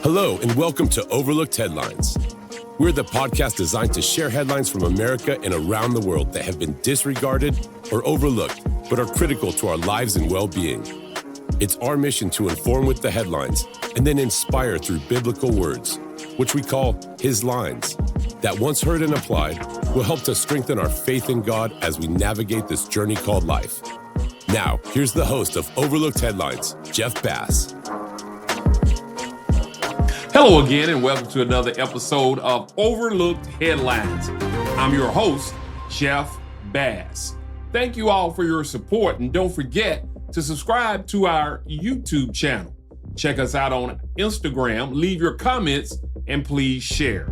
Hello, and welcome to Overlooked Headlines. We're the podcast designed to share headlines from America and around the world that have been disregarded or overlooked, but are critical to our lives and well-being. It's our mission to inform with the headlines and then inspire through biblical words, which we call His Lines, that once heard and applied will help to strengthen our faith in God as we navigate this journey called life. Now, here's the host of Overlooked Headlines, Jeff Bass. Hello again, and welcome to another episode of Overlooked Headlines. I'm your host, Jeff Bass. Thank you all for your support, and don't forget to subscribe to our YouTube channel. Check us out on Instagram, leave your comments, and please share.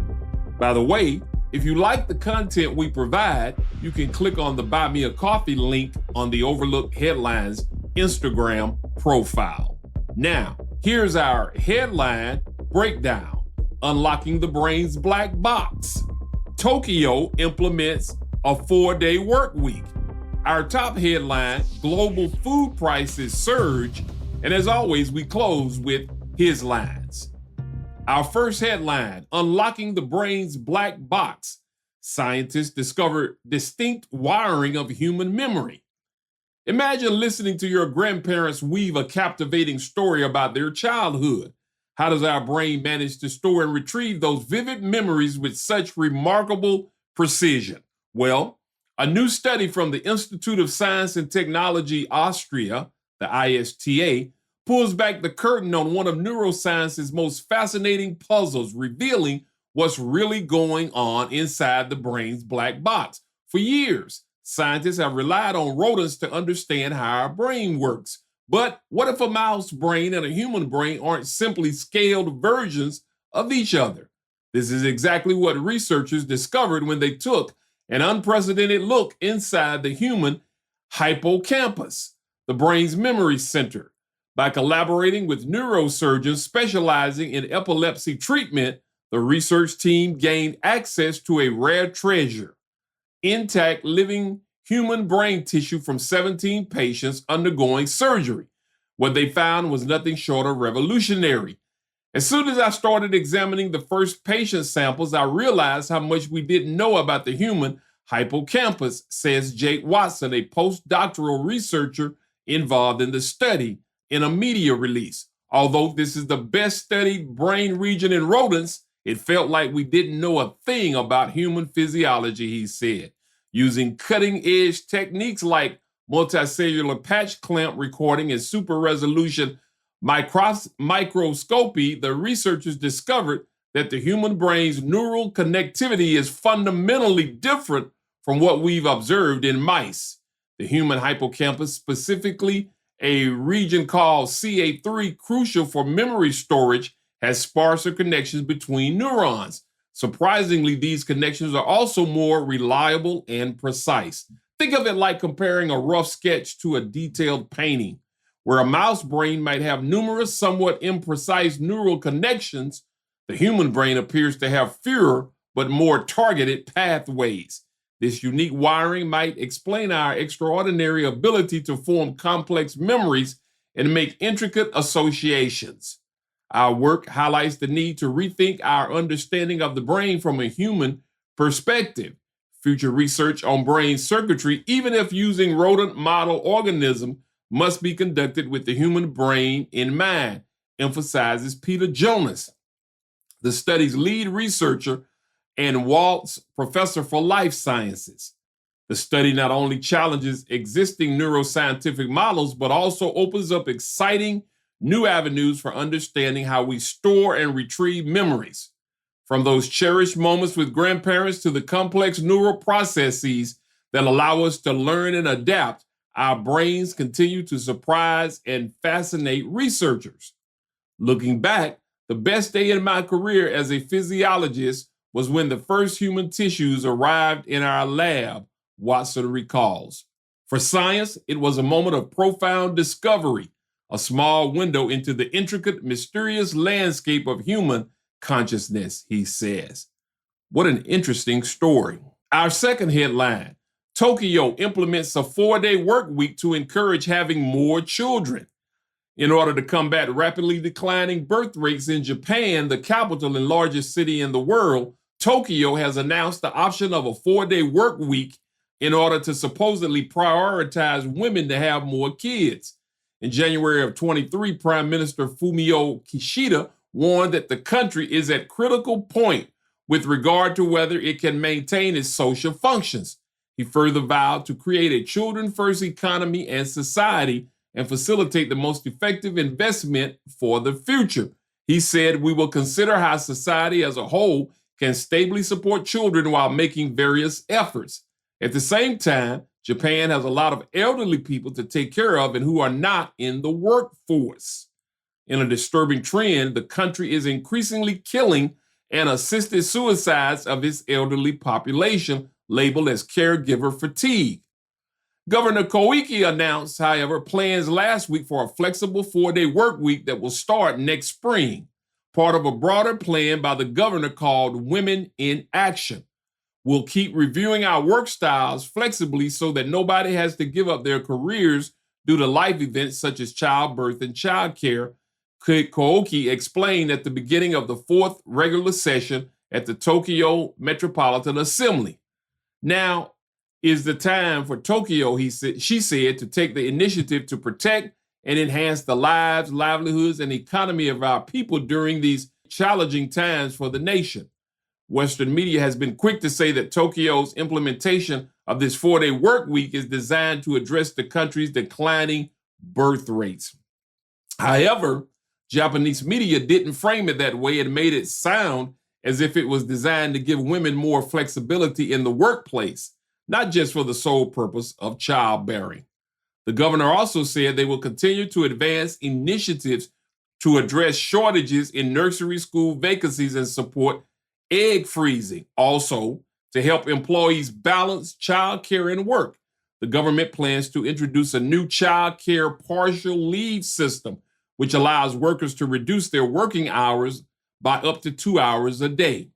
By the way, if you like the content we provide, you can click on the Buy Me a Coffee link on the Overlooked Headlines Instagram profile. Now, here's our headline breakdown: Unlocking the Brain's Black Box. Tokyo implements a 4-day work week. Our top headline: Global food prices surge. And as always, we close with His Lines. Our first headline: Unlocking the Brain's Black Box. Scientists discover distinct wiring of human memory. Imagine listening to your grandparents weave a captivating story about their childhood. How does our brain manage to store and retrieve those vivid memories with such remarkable precision? Well, a new study from the Institute of Science and Technology Austria, the ISTA, pulls back the curtain on one of neuroscience's most fascinating puzzles, revealing what's really going on inside the brain's black box. For years, scientists have relied on rodents to understand how our brain works. But what if a mouse brain and a human brain aren't simply scaled versions of each other? This is exactly what researchers discovered when they took an unprecedented look inside the human hippocampus, the brain's memory center. By collaborating with neurosurgeons specializing in epilepsy treatment, the research team gained access to a rare treasure: intact living human brain tissue from 17 patients undergoing surgery. What they found was nothing short of revolutionary. As soon as I started examining the first patient samples, I realized how much we didn't know about the human hippocampus, says Jake Watson, a postdoctoral researcher involved in the study, in a media release. Although this is the best studied brain region in rodents, it felt like we didn't know a thing about human physiology, he said. Using cutting-edge techniques like multicellular patch clamp recording and super-resolution microscopy, the researchers discovered that the human brain's neural connectivity is fundamentally different from what we've observed in mice. The human hippocampus, specifically a region called CA3, crucial for memory storage, has sparser connections between neurons. Surprisingly, these connections are also more reliable and precise. Think of it like comparing a rough sketch to a detailed painting. Where a mouse brain might have numerous, somewhat imprecise neural connections, the human brain appears to have fewer but more targeted pathways. This unique wiring might explain our extraordinary ability to form complex memories and make intricate associations. Our work highlights the need to rethink our understanding of the brain from a human perspective. Future research on brain circuitry, even if using rodent model organism, must be conducted with the human brain in mind, emphasizes Peter Jonas, the study's lead researcher and Walt's professor for life sciences. The study not only challenges existing neuroscientific models, but also opens up exciting new avenues for understanding how we store and retrieve memories. From those cherished moments with grandparents to the complex neural processes that allow us to learn and adapt, our brains continue to surprise and fascinate researchers. Looking back, the best day in my career as a physiologist was when the first human tissues arrived in our lab, Watson recalls. For science, it was a moment of profound discovery, a small window into the intricate, mysterious landscape of human consciousness, he says. What an interesting story. Our second headline: Tokyo implements a 4-day work week to encourage having more children. In order to combat rapidly declining birth rates in Japan, the capital and largest city in the world, Tokyo has announced the option of a 4-day work week in order to supposedly prioritize women to have more kids. In January of 23, Prime Minister Fumio Kishida warned that the country is at critical point with regard to whether it can maintain its social functions. He further vowed to create a children-first economy and society and facilitate the most effective investment for the future. He said, "We will consider how society as a whole can stably support children while making various efforts." At the same time, Japan has a lot of elderly people to take care of and who are not in the workforce. In a disturbing trend, the country is increasingly killing and assisted suicides of its elderly population, labeled as caregiver fatigue. Governor Koike announced, however, plans last week for a flexible 4-day work week that will start next spring, part of a broader plan by the governor called Women in Action. "We'll keep reviewing our work styles flexibly so that nobody has to give up their careers due to life events such as childbirth and childcare," Koike explained at the beginning of the 4th regular session at the Tokyo Metropolitan Assembly. "Now is the time for Tokyo," she said, "to take the initiative to protect and enhance the lives, livelihoods, and economy of our people during these challenging times for the nation." Western media has been quick to say that Tokyo's implementation of this 4-day work week is designed to address the country's declining birth rates. However, Japanese media didn't frame it that way and made it sound as if it was designed to give women more flexibility in the workplace, not just for the sole purpose of childbearing. The governor also said they will continue to advance initiatives to address shortages in nursery school vacancies and support egg freezing. Also, to help employees balance child care and work, the government plans to introduce a new child care partial leave system, which allows workers to reduce their working hours by up to 2 hours a day.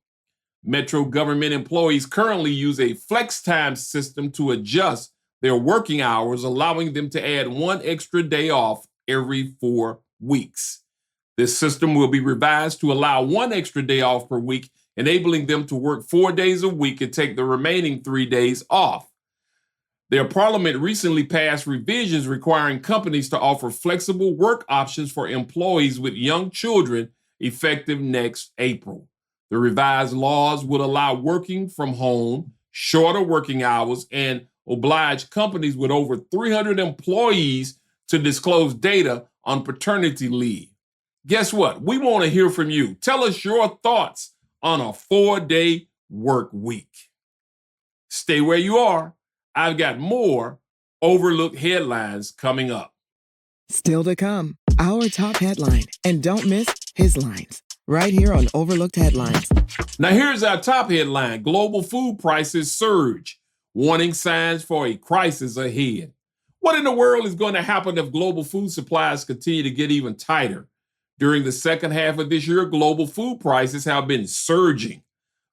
Metro government employees currently use a flex time system to adjust their working hours, allowing them to add 1 extra day off every 4 weeks. This system will be revised to allow 1 extra day off per week, enabling them to work 4 days a week and take the remaining 3 days off. Their parliament recently passed revisions requiring companies to offer flexible work options for employees with young children effective next April. The revised laws would allow working from home, shorter working hours, and oblige companies with over 300 employees to disclose data on paternity leave. Guess what? We want to hear from you. Tell us your thoughts on a 4-day work week. Stay where you are. I've got more overlooked headlines coming up. Still to come, our top headline. And don't miss his lines right here on Overlooked Headlines. Now here's our top headline. Global food prices surge, warning signs for a crisis ahead. What in the world is going to happen if global food supplies continue to get even tighter? During the second half of this year, global food prices have been surging.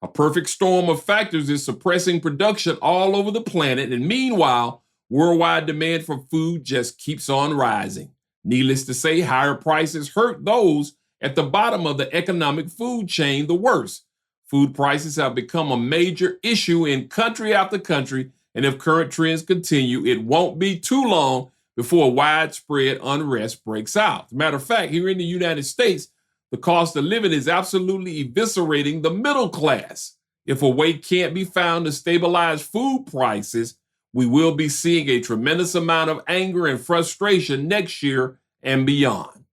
A perfect storm of factors is suppressing production all over the planet, and meanwhile, worldwide demand for food just keeps on rising. Needless to say, higher prices hurt those at the bottom of the economic food chain the worst. Food prices have become a major issue in country after country, and if current trends continue, it won't be too long before widespread unrest breaks out. As a matter of fact, here in the United States, the cost of living is absolutely eviscerating the middle class. If a way can't be found to stabilize food prices, we will be seeing a tremendous amount of anger and frustration next year and beyond.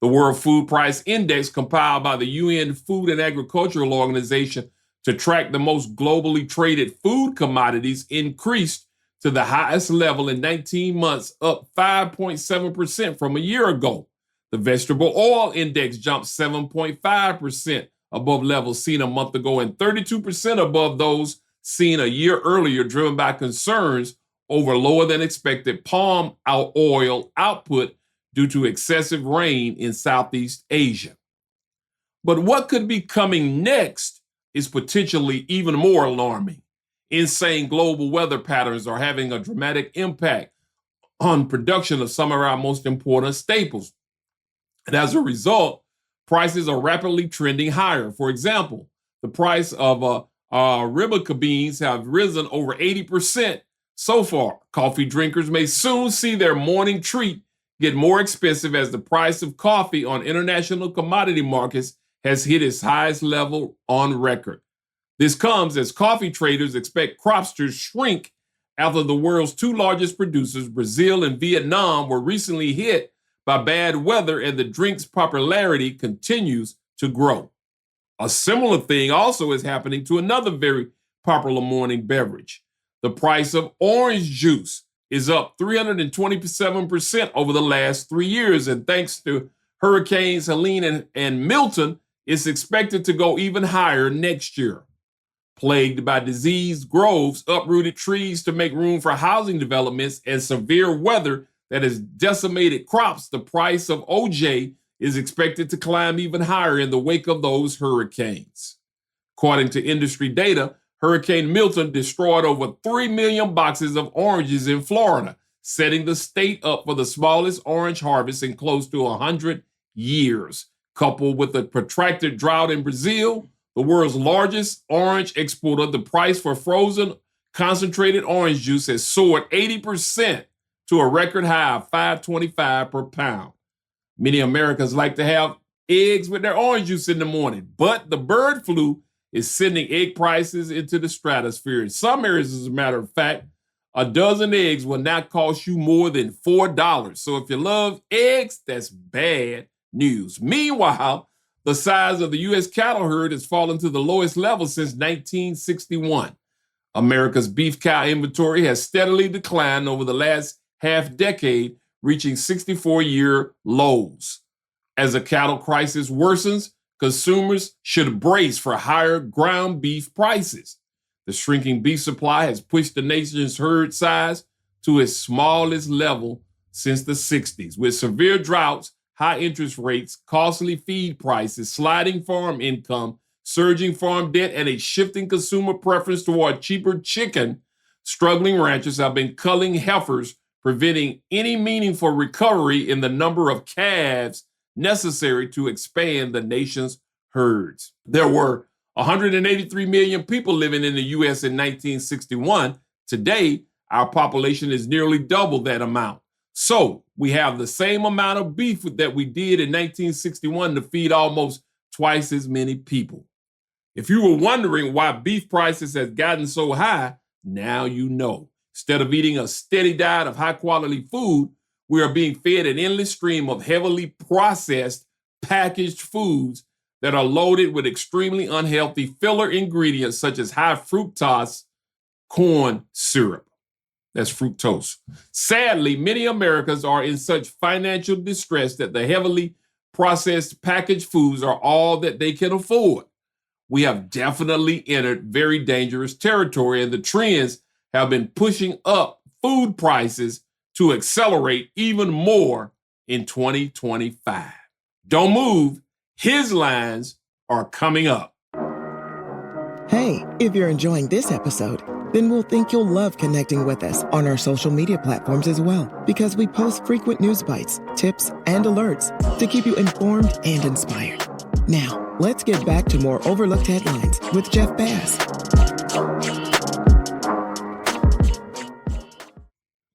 The World Food Price Index, compiled by the UN Food and Agricultural Organization to track the most globally traded food commodities, increased to the highest level in 19 months, up 5.7% from a year ago. The vegetable oil index jumped 7.5% above levels seen a month ago and 32% above those seen a year earlier, driven by concerns over lower than expected palm oil output due to excessive rain in Southeast Asia. But what could be coming next is potentially even more alarming. Insane global weather patterns are having a dramatic impact on production of some of our most important staples. And as a result, prices are rapidly trending higher. For example, the price of Arabica beans have risen over 80% so far. Coffee drinkers may soon see their morning treat get more expensive as the price of coffee on international commodity markets has hit its highest level on record. This comes as coffee traders expect crops to shrink after the world's two largest producers, Brazil and Vietnam, were recently hit by bad weather and the drink's popularity continues to grow. A similar thing also is happening to another very popular morning beverage. The price of orange juice is up 327% over the last 3 years, and thanks to Hurricanes Helene and Milton, it's expected to go even higher next year. Plagued by diseased groves, uprooted trees to make room for housing developments, and severe weather that has decimated crops, the price of OJ is expected to climb even higher in the wake of those hurricanes. According to industry data, Hurricane Milton destroyed over 3 million boxes of oranges in Florida, setting the state up for the smallest orange harvest in close to 100 years. Coupled with a protracted drought in Brazil, the world's largest orange exporter, the price for frozen concentrated orange juice has soared 80% to a record high of $5.25 per pound. Many Americans like to have eggs with their orange juice in the morning, but the bird flu is sending egg prices into the stratosphere. In some areas, as a matter of fact, a dozen eggs will not cost you more than $4. So if you love eggs, that's bad news. Meanwhile, the size of the U.S. cattle herd has fallen to the lowest level since 1961. America's beef cow inventory has steadily declined over the last half decade, reaching 64-year lows. As the cattle crisis worsens, consumers should brace for higher ground beef prices. The shrinking beef supply has pushed the nation's herd size to its smallest level since the 60s. With severe droughts, high interest rates, costly feed prices, sliding farm income, surging farm debt, and a shifting consumer preference toward cheaper chicken, struggling ranchers have been culling heifers, preventing any meaningful recovery in the number of calves necessary to expand the nation's herds. There were 183 million people living in the U.S. in 1961. Today, our population is nearly double that amount. So we have the same amount of beef that we did in 1961 to feed almost twice as many people. If you were wondering why beef prices have gotten so high, now you know. Instead of eating a steady diet of high-quality food, we are being fed an endless stream of heavily processed, packaged foods that are loaded with extremely unhealthy filler ingredients such as high fructose corn syrup. That's fructose. Sadly, many Americans are in such financial distress that the heavily processed packaged foods are all that they can afford. We have definitely entered very dangerous territory, and the trends have been pushing up food prices to accelerate even more in 2025. Don't move. His lines are coming up. Hey, if you're enjoying this episode, then we'll think you'll love connecting with us on our social media platforms as well, because we post frequent news bites, tips, and alerts to keep you informed and inspired. Now, let's get back to more overlooked headlines with Jeff Bass.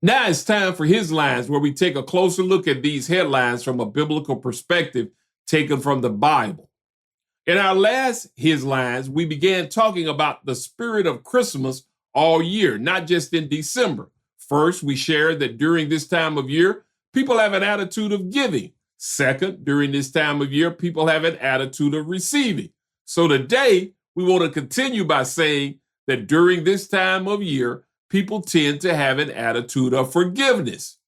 Now it's time for His Lines, where we take a closer look at these headlines from a biblical perspective taken from the Bible. In our last His Lines, we began talking about the spirit of Christmas all year, not just in December. First, we shared that during this time of year, people have an attitude of giving. Second, during this time of year, people have an attitude of receiving. So today, we want to continue by saying that during this time of year, people tend to have an attitude of forgiveness.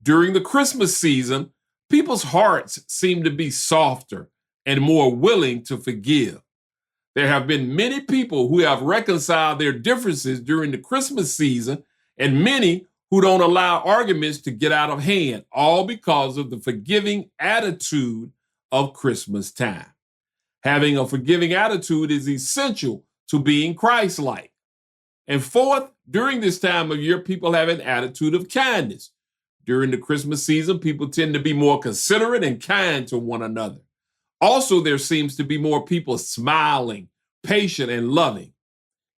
During the Christmas season, people's hearts seem to be softer and more willing to forgive. There have been many people who have reconciled their differences during the Christmas season, and many who don't allow arguments to get out of hand, all because of the forgiving attitude of Christmas time. Having a forgiving attitude is essential to being Christ-like. And fourth, during this time of year, people have an attitude of kindness. During the Christmas season, people tend to be more considerate and kind to one another. Also, there seems to be more people smiling, patient, and loving.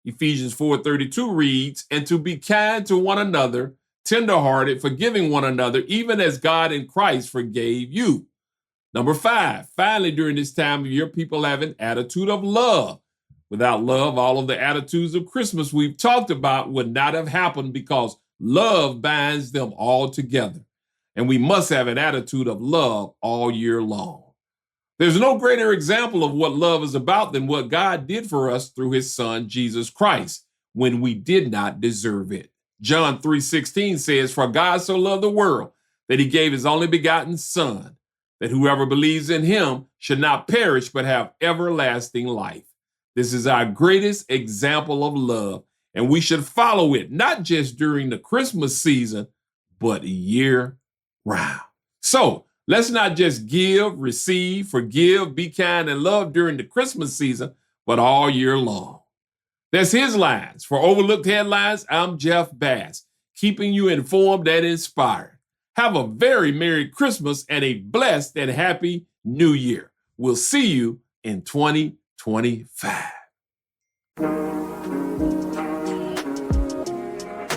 Ephesians 4:32 reads, "And to be kind to one another, tenderhearted, forgiving one another, even as God in Christ forgave you." Number 5, finally, during this time of year, people have an attitude of love. Without love, all of the attitudes of Christmas we've talked about would not have happened, because love binds them all together. And we must have an attitude of love all year long. There's no greater example of what love is about than what God did for us through his son, Jesus Christ, when we did not deserve it. John 3:16 says, "For God so loved the world that he gave his only begotten son, that whoever believes in him should not perish but have everlasting life." This is our greatest example of love, and we should follow it, not just during the Christmas season, but year round. So let's not just give, receive, forgive, be kind, and love during the Christmas season, but all year long. That's his lines. For Overlooked Headlines, I'm Jeff Bass, keeping you informed and inspired. Have a very Merry Christmas and a blessed and happy New Year. We'll see you in 2025.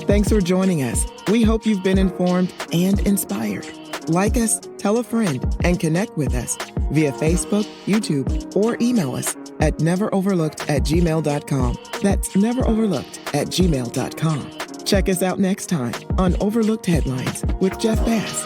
Thanks for joining us. We hope you've been informed and inspired. Like us, tell a friend, and connect with us via Facebook, YouTube, or email us at neveroverlooked@gmail.com. That's neveroverlooked@gmail.com. Check us out next time on Overlooked Headlines with Jeff Bass.